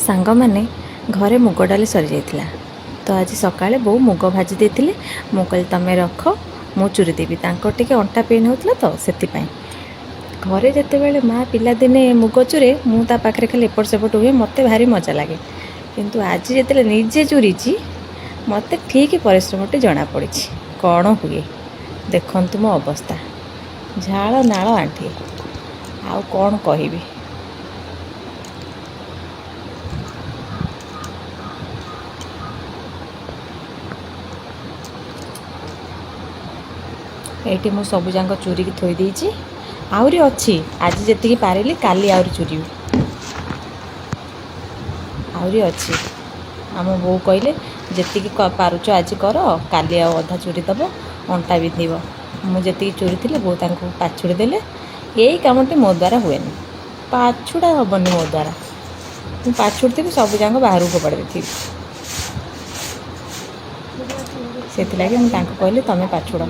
ସାଙ୍ଗମାନେ ଘରେ ମୁଗ ଡାଲି ସରିଯାଇଥିଲା ତ ଆଜି ସକାଳେ ବୋଉ ମୁଗ ଭାଜି ଦେଇଥିଲେ। ମୁଁ କହିଲି ତମେ ରଖ, ମୁଁ ଚୁରି ଦେବି। ତାଙ୍କର ଟିକେ ଅଣ୍ଟା ପେନ୍ ହେଉଥିଲା ତ ସେଥିପାଇଁ। ଘରେ ଯେତେବେଳେ ମା ପିଲାଦିନେ ମୁଗ ଚୁରେ, ମୁଁ ତା ପାଖରେ ଖାଲି ଏପଟ ସେପଟ ହୁଏ, ମୋତେ ଭାରି ମଜା ଲାଗେ। କିନ୍ତୁ ଆଜି ଯେତେବେଳେ ନିଜେ ଚୁରିଛି, ମୋତେ ଠିକ୍ ପରିଶ୍ରମଟି ଜଣାପଡ଼ିଛି କ'ଣ ହୁଏ। ଦେଖନ୍ତୁ ମୋ ଅବସ୍ଥା, ଝାଳ ନାଳ ଆଣ୍ଠିଏ। ଆଉ କ'ଣ କହିବି। ଏଇଠି ମୁଁ ସବୁଯାକ ଚୁରିକି ଥୋଇ ଦେଇଛି। ଆହୁରି ଅଛି, ଆଜି ଯେତିକି ପାରିଲି କାଲି ଆହୁରି ଚୁରିବି। ଆହୁରି ଅଛି। ଆମ ବୋଉ କହିଲେ ଯେତିକି ପାରୁଛ ଆଜି କର, କାଲି ଆଉ ଅଧା ଚୁରି ଦେବ, ଅଣ୍ଟା ବିନ୍ଧିବ। ମୁଁ ଯେତିକି ଚୁରିଥିଲି ବୋଉ ତାଙ୍କୁ ପାଛୁଡ଼ି ଦେଲେ। ଏଇ କାମଟି ମୋ ଦ୍ୱାରା ହୁଏନି, ପାଛୁଡ଼ା ହେବନି ମୋ ଦ୍ୱାରା। ମୁଁ ପାଛୁଡ଼ିଥିବି, ସବୁଯାକ ବାହାରକୁ ଫୋପାଡ଼ି ଦେଇଥିବି। ସେଥିଲାଗି ମୁଁ ତାଙ୍କୁ କହିଲି ତମେ ପାଛୁଡ଼।